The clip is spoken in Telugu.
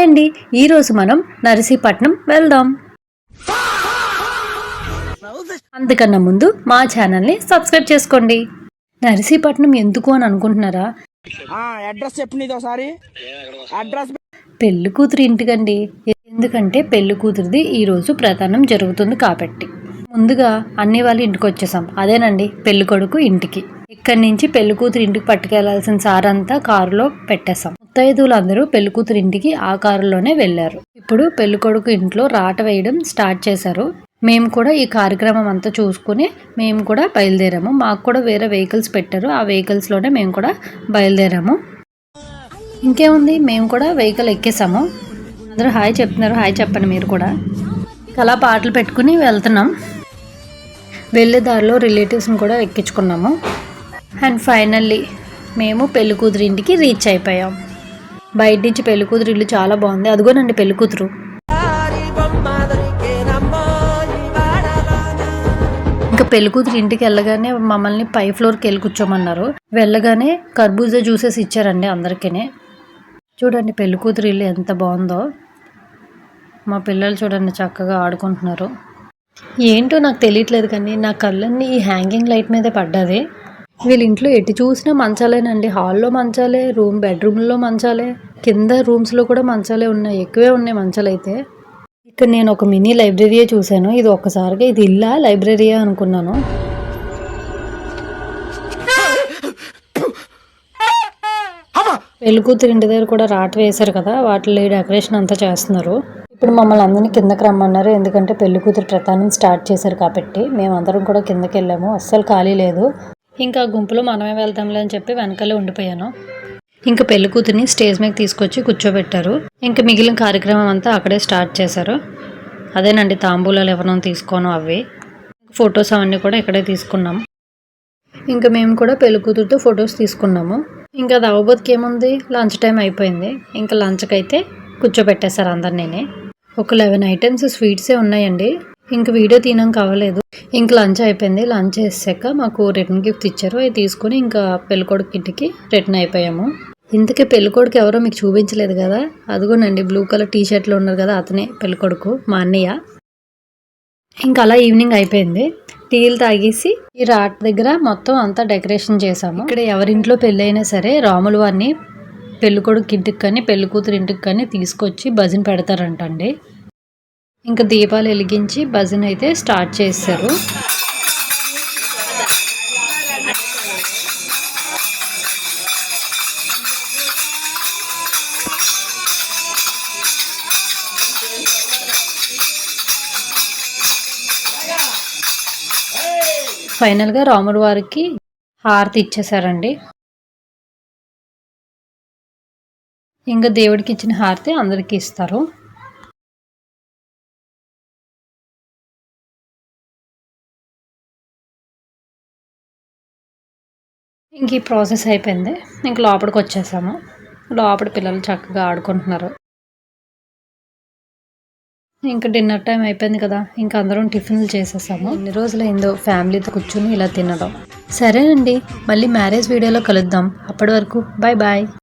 హాయ్ అండి, ఈరోజు మనం నర్సీపట్నం వెళ్దాం. అందుకన్నా ముందు మా ఛానల్ని సబ్స్క్రైబ్ చేసుకోండి. నర్సీపట్నం ఎందుకు అని అనుకుంటున్నారా? పెళ్లి కూతురు ఇంటికండి. ఎందుకంటే పెళ్లి కూతురిది ఈరోజు ప్రధానం జరుగుతుంది కాబట్టి ముందుగా అన్ని వాళ్ళ ఇంటికి వచ్చేసాం. అదేనండి పెళ్లి కొడుకు ఇంటికి. ఇక్కడి నుంచి పెళ్లి కూతురు ఇంటికి పట్టుకెళ్లాల్సిన సారంతా కారులో పెట్టేశాం. ముత్తైదువులు అందరూ పెళ్లి కూతురు ఇంటికి ఆ కారులోనే వెళ్లారు. ఇప్పుడు పెళ్లి కొడుకు ఇంట్లో రాట వేయడం స్టార్ట్ చేశారు. మేము కూడా ఈ కార్యక్రమం అంతా చూసుకుని మేము కూడా బయలుదేరాము. మాకు కూడా వేరే వెహికల్స్ పెట్టారు. ఆ వెహికల్స్ లోనే మేము కూడా బయలుదేరాము. ఇంకేముంది, మేము కూడా వెహికల్ ఎక్కేసాము. అందరూ హాయ్ చెప్తున్నారు, హాయ్ చెప్పండి మీరు కూడా. అలా పాటలు పెట్టుకుని వెళ్తున్నాం. వెళ్ళే దారిలో రిలేటివ్స్ని కూడా ఎక్కించుకున్నాము. అండ్ ఫైనల్లీ మేము పెళ్లి కూతురు ఇంటికి రీచ్ అయిపోయాం. బయట నుంచి పెళ్లి కూతురు ఇల్లు చాలా బాగుంది. అదిగోనండి పెళ్లి కూతురు. ఇంకా పెళ్లి కూతురు ఇంటికి వెళ్ళగానే మమ్మల్ని పై ఫ్లోర్కి వెళ్ళి కూర్చోమన్నారు. వెళ్ళగానే కర్బూజా జ్యూసెస్ ఇచ్చారండి అందరికీ. చూడండి పెళ్లి కూతురు ఇల్లు ఎంత బాగుందో. మా పిల్లలు చూడండి చక్కగా ఆడుకుంటున్నారు. ఏంటో నాకు తెలియట్లేదు కానీ నా కళ్ళన్నీ ఈ హ్యాంగింగ్ లైట్ మీదే పడ్డది. వీళ్ళ ఇంట్లో ఎటు చూసినా మంచాలేనండి. హాల్లో మంచాలే, బెడ్రూమ్లో మంచాలే, కింద రూమ్స్లో కూడా మంచాలే ఉన్నాయి. ఎక్కువే ఉన్నాయి మంచాలు అయితే. ఇక్కడ నేను ఒక మినీ లైబ్రరీయే చూశాను. ఇది ఒక్కసారిగా ఇది ఇల్లా లైబ్రరీయా అనుకున్నాను. పెళ్లి కూతురు ఇంటి దగ్గర కూడా రాట వేశారు కదా, వాటిలో డెకరేషన్ అంతా చేస్తున్నారు. ఇప్పుడు మమ్మల్ని అందరినీ కిందకి రమ్మన్నారు. ఎందుకంటే పెళ్లి కూతురు ప్రధానం స్టార్ట్ చేశారు కాబట్టి మేమందరం కూడా కిందకి వెళ్ళాము. అస్సలు ఖాళీ లేదు. ఇంకా గుంపులో మనమే వెళ్తాంలే అని చెప్పి వెనకాలే ఉండిపోయాను. ఇంకా పెళ్లి కూతురిని స్టేజ్ మీద తీసుకొచ్చి కూర్చోబెట్టారు. ఇంకా మిగిలిన కార్యక్రమం అంతా అక్కడే స్టార్ట్ చేశారు. అదేనండి తాంబూలాలు ఎవరో తీసుకోను అవి. ఫొటోస్ అవన్నీ కూడా ఇక్కడే తీసుకున్నాం. ఇంకా మేము కూడా పెళ్లి కూతురుతో ఫొటోస్ తీసుకున్నాము. ఇంకా అది అవ్వబోతుకి ఏముంది, లంచ్ టైం అయిపోయింది. ఇంకా లంచ్కి అయితే కూర్చోబెట్టేశారు అందరినీ. ఒక 11 ఐటమ్స్ స్వీట్సే ఉన్నాయండి. ఇంక వీడియో తీయడం కావలేదు. ఇంక లంచ్ అయిపోయింది. లంచ్ చేసాక మాకు రిటర్న్ గిఫ్ట్ ఇచ్చారు. అవి తీసుకుని ఇంకా పెళ్ళికొడుకు ఇంటికి రిటర్న్ అయిపోయాము. ఇంతకీ పెళ్ళికొడుకు ఎవరో మీకు చూపించలేదు కదా, అదిగోనండి బ్లూ కలర్ టీ షర్ట్లో ఉన్నారు కదా, అతనే పెళ్ళికొడుకు, మా అన్నయ్య. ఇంకా అలా ఈవినింగ్ అయిపోయింది. టీలు తాగేసి ఈ రాట్ దగ్గర మొత్తం అంతా డెకరేషన్ చేసాము. ఇక్కడ ఎవరింట్లో పెళ్ళి అయినా సరే రాముల వారిని పెళ్ళికొడుకు ఇంటికి కానీ పెళ్లి కూతురు ఇంటికి కానీ తీసుకొచ్చి భజన పెడతారంటండి. ఇంకా దీపాలు వెలిగించి భజన అయితే స్టార్ట్ చేశారు. ఫైనల్గా రాముల వారికి హారతి ఇచ్చేసారండి. ఇంకా దేవుడికి ఇచ్చిన హారతి అందరికీ ఇస్తారు. ఇంక ఈ ప్రాసెస్ అయిపోయింది. ఇంక లోపలికి వచ్చేసాము. లోపల పిల్లలు చక్కగా ఆడుకుంటున్నారు. ఇంకా డిన్నర్ టైం అయిపోయింది కదా, ఇంకా అందరం టిఫిన్లు చేసేసాము. ఎన్ని రోజులైందో ఫ్యామిలీతో కూర్చుని ఇలా తినడం. సరేనండి, మళ్ళీ మ్యారేజ్ వీడియోలో కలుద్దాం. అప్పటి వరకు బాయ్ బాయ్.